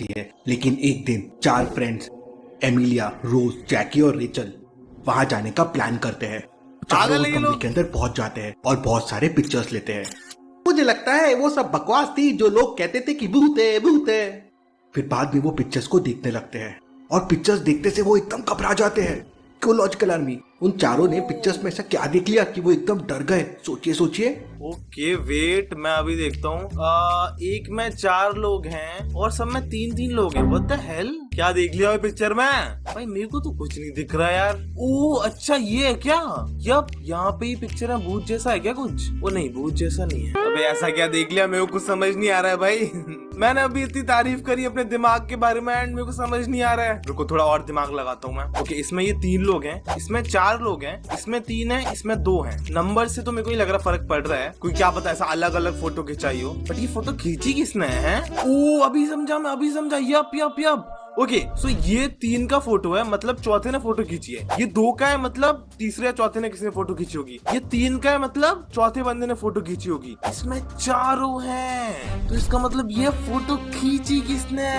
है। लेकिन एक दिन 4 फ्रेंड्स एमिलिया, रोज, जैकी और रेचल वहां जाने का प्लान करते हैं। चारों पागल है ये कमरे लोग। के अंदर पहुंच जाते हैं और बहुत सारे पिक्चर्स लेते हैं। मुझे लगता है वो सब बकवास थी जो लोग कहते थे कि भूत है भूत है। फिर बाद में वो पिक्चर्स को देखने लगते हैं और पिक्चर्स देखते से वो एकदम घबरा जाते हैं। क्यों लॉजिकल आर्मी, उन चारों ने पिक्चर्स में ऐसा क्या देख लिया कि वो एकदम डर गए? सोचिए सोचिए। ओके वेट, मैं अभी देखता हूँ। एक में 4 लोग हैं और सब में 3-3 लोग हैं। व्हाट द हेल, क्या देख लिया पिक्चर में? भाई मेरे को तो कुछ नहीं दिख रहा यार। ओ अच्छा ये है क्या? यप, यहाँ पे ही पिक्चर है। भूत जैसा है क्या कुछ? वो नहीं, भूत जैसा नहीं है। अबे ऐसा क्या देख लिया? मेरे को कुछ समझ नहीं आ रहा है भाई। मैंने अभी इतनी तारीफ करी अपने दिमाग के बारे में एंड मेरे को समझ नहीं आ रहा है। रुको थोड़ा और दिमाग लगाता हूँ मैं। ओके, इसमें ये 3 लोग हैं, इसमें 4 लोग हैं, इसमें 3 है, इसमें 2 हैं। नंबर से तो मेरे को ही लग रहा फर्क पड़ रहा है। कोई क्या पता ऐसा अलग अलग फोटो खिंचाई हो। बट ये फोटो खींची किसने है? ओ अभी समझा मैं, अभी समझा। Yup yup yup. Okay so ये 3 का फोटो है, मतलब चौथे ने फोटो खींची है। ये 2 का है, मतलब तीसरे या चौथे ने किसी ने फोटो खींची होगी। ये 3 का है, मतलब चौथे बंदे ने फोटो खींची होगी। इसमें 4 हैं, तो इसका मतलब ये फोटो खींची किसने?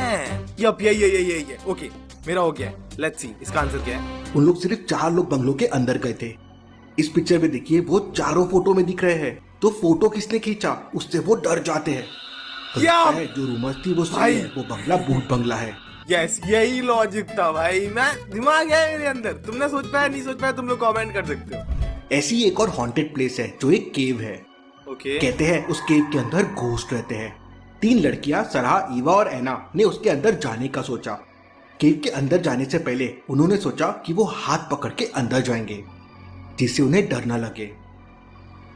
यप ये। ओके मेरा हो गया। लेट्स सी इसका आंसर क्या है। उन लोग सिर्फ 4 लोग बंगलों के अंदर गए थे। इस पिक्चर में देखिए वो चारों फोटो में दिख रहे हैं। तो फोटो किसने खींचा उससे वो डर जाते हैं। क्या? जो रूमर्स थी वो सही है, वो बंगला भूत बंगला है। यस यही लॉजिक था भाई। मैं दिमाग है मेरे अंदर। तुमने सोच पाया नहीं सोच पाया, तुम लोग कमेंट कर सकते हो। ऐसी एक और हॉन्टेड प्लेस है जो एक केव है। ओके कहते हैं उस केव के अंदर घोस्ट रहते हैं। 3 लड़कियां सरहा, ईवा और एना ने उसके अंदर जाने का सोचा। केव के अंदर जाने से पहले उन्होंने सोचा कि वो हाथ पकड़ के अंदर जाएंगे जिससे उन्हें डर ना लगे।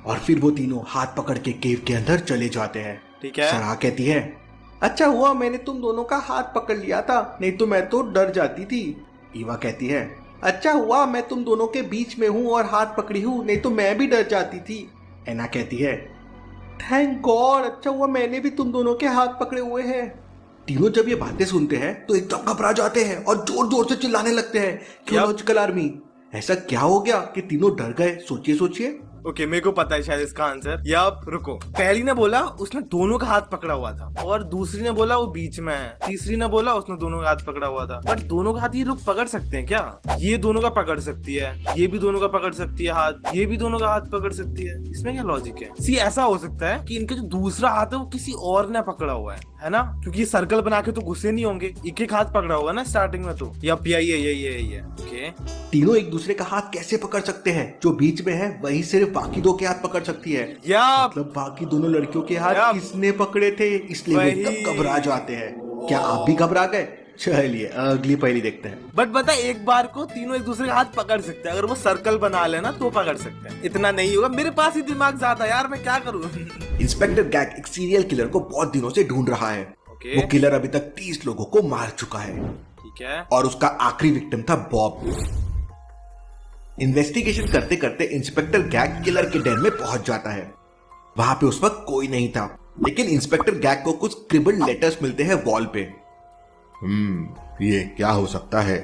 और फिर वो तीनों हाथ पकड़ के केव के अंदर चले जाते हैं। ठीक है। सरहा कहती है, अच्छा हुआ मैंने तुम दोनों का हाथ पकड़ लिया था, नहीं तो मैं तो डर जाती थी। ईवा कहती है, अच्छा हुआ मैं तुम दोनों के बीच में हूँ और हाथ पकड़ी हूँ, नहीं तो मैं भी डर जाती थी। एना कहती है, थैंक गॉड, अच्छा हुआ मैंने भी तुम दोनों के हाथ पकड़े हुए हैं। तीनों जब ये बातें सुनते हैं तो एकदम घबरा जाते हैं और जोर जोर से चिल्लाने लगते हैं। क्यों लॉजिकल आर्मी, ऐसा क्या हो गया कि तीनों डर गए? सोचिए सोचिए। ओके मेरे को पता है शायद इसका आंसर। यप रुको, पहली ने बोला उसने दोनों का हाथ पकड़ा हुआ था, और दूसरी ने बोला वो बीच में है, तीसरी ने बोला उसने दोनों का हाथ पकड़ा हुआ था। बट दोनों का हाथ ये लोग पकड़ सकते हैं क्या? ये दोनों का पकड़ सकती है, ये भी दोनों का पकड़ सकती है हाथ, ये भी दोनों का हाथ पकड़ सकती है। इसमें क्या लॉजिक है? सी ऐसा हो सकता है कि इनका जो दूसरा हाथ है वो किसी और ने पकड़ा हुआ है ना? क्योंकि ये सर्कल बना के तो गुस्से नहीं होंगे, एक एक हाथ पकड़ा हुआ ना स्टार्टिंग में। तो यप यही है। ओके तीनों एक दूसरे का हाथ कैसे पकड़ सकते हैं? जो बीच में है वही सिर्फ बाकी 2 के हाथ पकड़ सकती है। मतलब बाकी दोनों लड़कियों के हाथ किसने पकड़े थे, इसलिए वो एकदम घबरा जाते हैं। क्या आप भी घबरा गए? चलिए अगली पहेली देखते हैं। बट बता, एक बार को तीनों एक दूसरे का हाथ पकड़ सकते हैं, अगर वो सर्कल बना लेना तो पकड़ सकते हैं। इतना नहीं होगा, मेरे पास ही दिमाग ज्यादा यार, मैं क्या करूँ। इंस्पेक्टर गैग एक सीरियल किलर को बहुत दिनों से ढूंढ रहा है। वो किलर अभी तक 30 लोगों को मार चुका है। ठीक है। और उसका आखिरी विक्टिम था बॉब। इन्वेस्टिगेशन करते करते इंस्पेक्टर गैग किलर के den में पहुंच जाता है। वहां पे उस वक्त कोई नहीं था, लेकिन इंस्पेक्टर गैग को कुछ स्क्रिबल्ड लेटर्स मिलते हैं वॉल पे। ये क्या हो सकता है?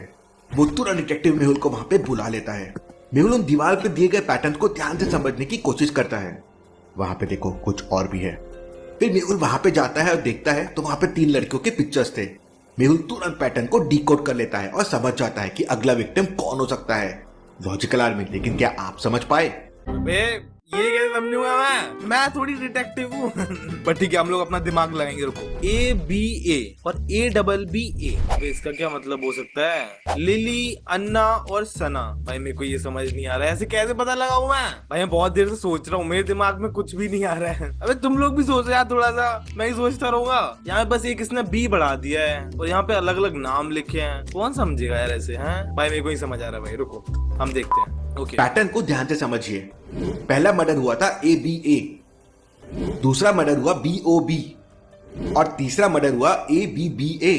वो तुरंत डिटेक्टिव मेहुल को वहां पे बुला लेता है। मेहुल उन दीवार पे दिए गए पैटर्न को ध्यान से समझने की कोशिश करता है। वहां पे देखो कुछ और भी है। फिर मेहुल वहां पे जाता है और देखता है तो वहां पे 3 लड़कियों के पिक्चर्स थे। मेहुल तुरंत पैटर्न को डिकोड कर लेता है और समझ जाता है कि अगला विक्टिम कौन हो सकता है। लॉजिकल आर्मी, लेकिन क्या आप समझ पाए? ये कैसे समझूंगा मैं थोड़ी डिटेक्टिव हूँ। पर ठीक है, हम लोग अपना दिमाग लगाएंगे। रुको, ABA और ABBA, इसका क्या मतलब हो सकता है? लिली, अन्ना और सना। भाई मेरे को ये समझ नहीं आ रहा है, ऐसे कैसे पता लगाऊं मैं? भाई मैं बहुत देर से सोच रहा हूँ, मेरे दिमाग में कुछ भी नहीं आ रहा है। अबे तुम लोग भी सोचो यार थोड़ा सा, मैं ही सोचता रहूंगा। यहाँ बस एक इसने B बढ़ा दिया है और यहाँ पे अलग अलग नाम लिखे हैं, कौन समझेगा यार ऐसे? हैं भाई मेरे को नहीं समझ आ रहा। भाई रुको हम देखते हैं। ओके पैटर्न को ध्यान से समझिए। पहला मर्डर हुआ था ABA, दूसरा मर्डर हुआ BOB और तीसरा मर्डर हुआ ABBA।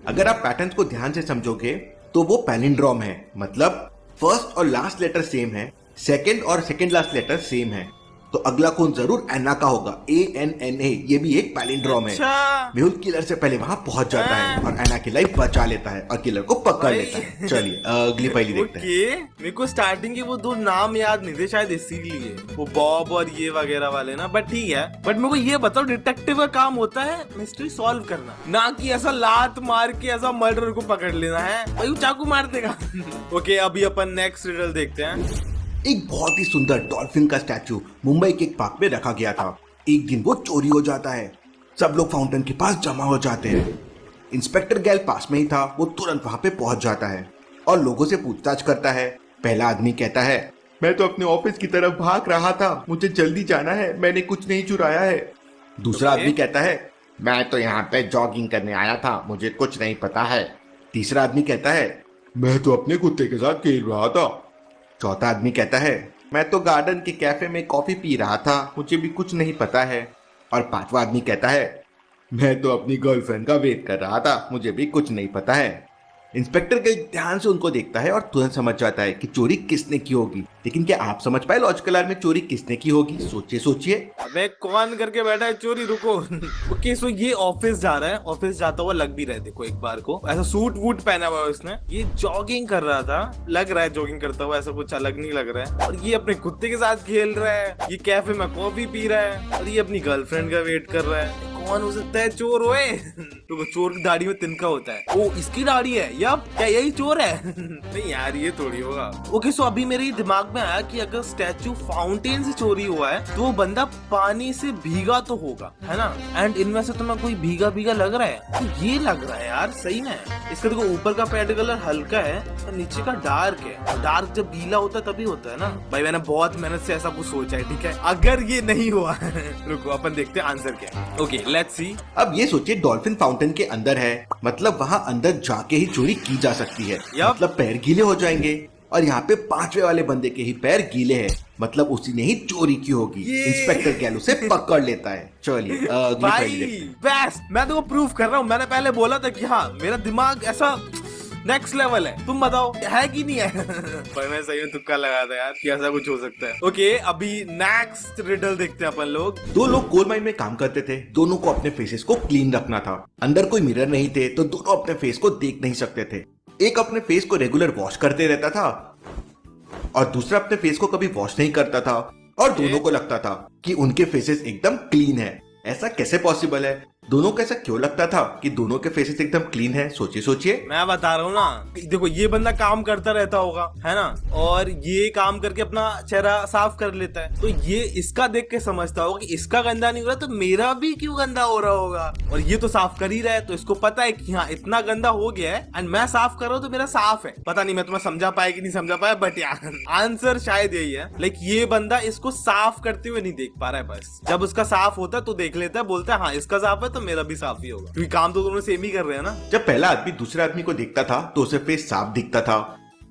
अगर आप पैटर्न को ध्यान से समझोगे तो वो पैलिंड्रोम है, मतलब फर्स्ट और लास्ट लेटर सेम है, सेकंड और सेकंड लास्ट लेटर सेम है। तो अगला खून जरूर एना का होगा, ANNA। ये भी एक पैलिंड्रोम है। अच्छा मेहुल किलर से पहले वहां पहुंच जाता है और एना की लाइफ बचा लेता है और किलर को पकड़ लेता है। चलिए अगली पहेली देखते हैं। ओके, मेरे को स्टार्टिंग के वो दो नाम याद नहीं थे शायद इसीलिए, वो बॉब और ये वगैरह वाले ना, बट ठीक है। बट मेरे को ये बताओ, डिटेक्टिव का काम होता है मिस्ट्री सॉल्व करना, ना कि ऐसा लात मार के ऐसा मर्डर को पकड़ लेना है, भाई वो चाकू मार देगा। ओके, अभी अपन नेक्स्ट रिडल देखते हैं। एक बहुत ही सुंदर डॉल्फिन का स्टैचू मुंबई के एक पार्क में रखा गया था। एक दिन वो चोरी हो जाता है। सब लोग फाउंटेन के पास जमा हो जाते हैं। इंस्पेक्टर गैल पास में ही था। वो तुरंत वहां पे पहुंच जाता है और लोगों से पूछताछ करता है। पहला आदमी कहता है, मैं तो अपने ऑफिस की तरफ भाग रहा था, मुझे जल्दी जाना है, मैंने कुछ नहीं चुराया है। दूसरा आदमी कहता है, मैं तो यहाँ पे जॉगिंग करने आया था, मुझे कुछ नहीं पता है। तीसरा आदमी कहता है, मैं तो अपने कुत्ते के साथ खेल रहा था। चौथा आदमी कहता है, मैं तो गार्डन के कैफे में कॉफी पी रहा था, मुझे भी कुछ नहीं पता है। और पांचवा आदमी कहता है, मैं तो अपनी गर्लफ्रेंड का वेट कर रहा था, मुझे भी कुछ नहीं पता है। इंस्पेक्टर के ध्यान से उनको देखता है और तुरंत समझ जाता है कि चोरी किसने की होगी। लेकिन क्या आप समझ पाए लॉजिकल आर में चोरी किसने की होगी? सोचिए सोचिए। अबे कौन करके बैठा है चोरी? रुको। ओके, सो ये ऑफिस जा रहा है, ऑफिस जाता हुआ लग भी रहा है, देखो एक बार को ऐसा सूट वूट पहना हुआ है उसने। ये जॉगिंग कर रहा था, लग रहा है जॉगिंग करता हुआ, ऐसा कुछ अलग नहीं लग रहा है। और ये अपने कुत्ते के साथ खेल रहा है, ये कैफे में कॉफी पी रहा है और ये अपनी गर्लफ्रेंड का वेट कर रहा है। कौन हो सकता है चोर? ओए तो चोर की दाढ़ी में तिनका होता है। ओ, इसकी दाढ़ी है या क्या यही चोर है? नहीं यार, ये थोड़ी होगा। ओके, सो अभी मेरे दिमाग में आया कि अगर स्टैचू फाउंटेन से चोरी हुआ है तो वो बंदा पानी से भीगा तो होगा, है ना? एंड इनमें से तुम्हें कोई भीगा भीगा लग रहा है? तो ये लग रहा है यार सही में। इसका देखो ऊपर का पैड कलर हल्का है और नीचे का डार्क है। डार्क जब गीला होता है तभी होता है ना भाई। मैंने बहुत मेहनत से ऐसा कुछ सोचा है, ठीक है? अगर ये नहीं हुआ रुको अपन देखते हैं आंसर क्या है। Okay, let's see. अब ये सोचिए, डॉल्फिन फाउंटेन के अंदर है, मतलब वहाँ अंदर जाके ही चोरी की जा सकती है। मतलब पैर गीले हो जाएंगे और यहाँ पे पांचवे वाले बंदे के ही पैर गीले हैं, मतलब उसी ने ही चोरी की होगी। इंस्पेक्टर गैल उसे पकड़ लेता है। चलिए अगली पहेली देखते हैं। बस मैं तो प्रूफ कर रहा हूँ, मैंने पहले बोला था कि हाँ मेरा दिमाग ऐसा नेक्स्ट लेवल है। तुम बताओ है कि नहीं है? पर मैं सही में तुक्का लगा था यार कि ऐसा कुछ हो सकता है। ओके, अभी नेक्स्ट रिडल देखते हैं अपन लोग। दो लोग कोल माइन में काम करते थे। दोनों को अपने फेसेस को क्लीन रखना था। अंदर कोई मिरर नहीं थे तो दोनों अपने फेस को देख नहीं सकते थे। एक अपने फेस को रेगुलर वॉश करते रहता था और दूसरा अपने फेस को कभी वॉश नहीं करता था और दोनों को लगता था कि उनके फेसेस एकदम क्लीन है। ऐसा कैसे पॉसिबल है? दोनों को ऐसा क्यों लगता था कि दोनों के फेसेस एकदम क्लीन है? सोचिए सोचिए। मैं बता रहा हूँ ना, देखो ये बंदा काम करता रहता होगा, है ना? और ये काम करके अपना चेहरा साफ कर लेता है, तो ये इसका देख के समझता होगा कि इसका गंदा नहीं हो रहा तो मेरा भी क्यों गंदा हो रहा होगा। और ये तो साफ कर ही रहा है तो इसको पता है कि हाँ इतना गंदा हो गया है एंड मैं साफ कर रहा हूँ तो मेरा साफ है। पता नहीं मैं तुम्हें समझा पाया कि नहीं समझा पाया, बट यार आंसर शायद यही है। लाइक ये बंदा इसको साफ करते हुए नहीं देख पा रहा है। बस जब उसका साफ होता है तो देख लेता है, बोलता है हाँ इसका साफ है तो मेरा भी साफ ही होगा, क्योंकि काम तो दोनों सेम ही कर रहे हैं ना। जब पहला आदमी दूसरे आदमी को देखता था तो उसे फेस साफ दिखता था,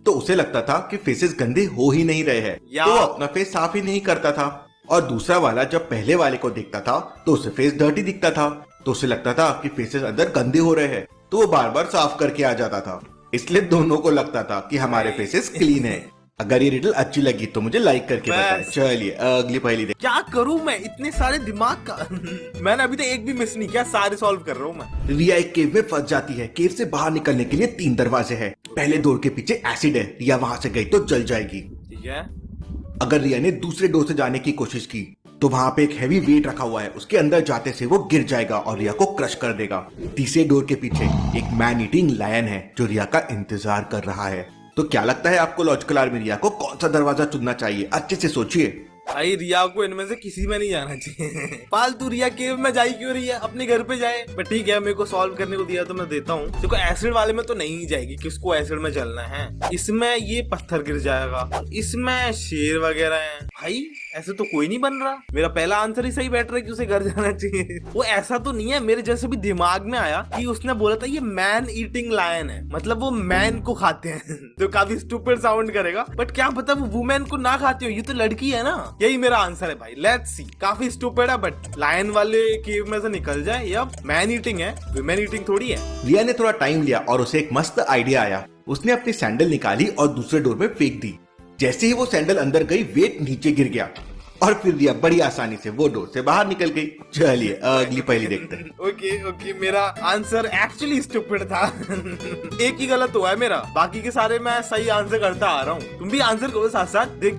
तो उसे लगता था कि फेसेस गंदे हो ही नहीं रहे हैं, तो वो अपना फेस साफ ही नहीं करता था। और दूसरा वाला जब पहले वाले को देखता था तो उसे फेस डर्टी दिखता था, तो उसे लगता था कि फेसेस अंदर गंदे हो रहे हैं, तो वो बार बार साफ करके आ जाता था। इसलिए दोनों को लगता था कि हमारे फेसेस क्लीन है। अगर ये रिडल अच्छी लगी तो मुझे लाइक करके बताएं। चलिए अगली पहेली देखते हैं। क्या करूं मैं इतने सारे दिमाग का? मैंने अभी तक एक भी मिस नहीं किया, सारे सॉल्व कर रहा हूं मैं। रिया एक केव में फंस जाती है। केव से बाहर निकलने के लिए 3 दरवाजे हैं। पहले डोर के पीछे एसिड है, रिया वहां से गई तो जल जाएगी। ठीक है। अगर रिया ने दूसरे डोर से जाने की कोशिश की तो वहां पे एक हैवी वेट रखा हुआ है, उसके अंदर जाते से वो गिर जाएगा और रिया को क्रश कर देगा। तीसरे डोर के पीछे एक मैन ईटिंग लायन है जो रिया का इंतजार कर रहा है। तो क्या लगता है आपको लॉजिकल आर में रिया को कौन सा दरवाजा चुनना चाहिए? अच्छे से सोचिए। भाई रिया को इनमें से किसी में नहीं जाना चाहिए। फालतू रिया केव में जाई क्यों रही है? अपने घर पे जाए। बट ठीक है, मेरे को सॉल्व करने को दिया तो मैं देता हूँ। देखो एसिड वाले में तो नहीं जाएगी, किसको एसिड में जलना है। इसमें ये पत्थर गिर जाएगा, इसमें शेर वगैरह है। भाई ऐसे तो कोई नहीं बन रहा। मेरा पहला आंसर ही सही बैठ रहा है कि उसे घर जाना चाहिए। वो ऐसा तो नहीं है, मेरे जैसे भी दिमाग में आया कि उसने बोला था ये मैन ईटिंग लायन है, मतलब वो मैन को खाते हैं। तो काफी स्टूपिड साउंड करेगा, बट क्या पता वो वुमेन को ना खाते हो, ये तो लड़की है ना। यही मेरा आंसर है भाई। Let's see. काफी स्टूपिड है बट लायन वाले केव में से निकल जाए। या मैन ईटिंग है, वुमेन ईटिंग थोड़ी है। रिया ने थोड़ा टाइम लिया और उसे एक मस्त आइडिया आया। उसने अपनी सैंडल निकाली और दूसरे डोर में फेंक दी। जैसे ही वो सैंडल अंदर गई, वेट नीचे गिर गया। और फिर रिया बड़ी आसानी से वो डोर से बाहर निकल गई। चलिए अगली पहेली देखते हैं। ओके मेरा आंसर एक्चुअली स्टूपिड था। एक ही गलत हुआ है मेरा, बाकी के सारे मैं सही आंसर करता आ रहा हूँ। तुम भी आंसर करो साथ साथ, देख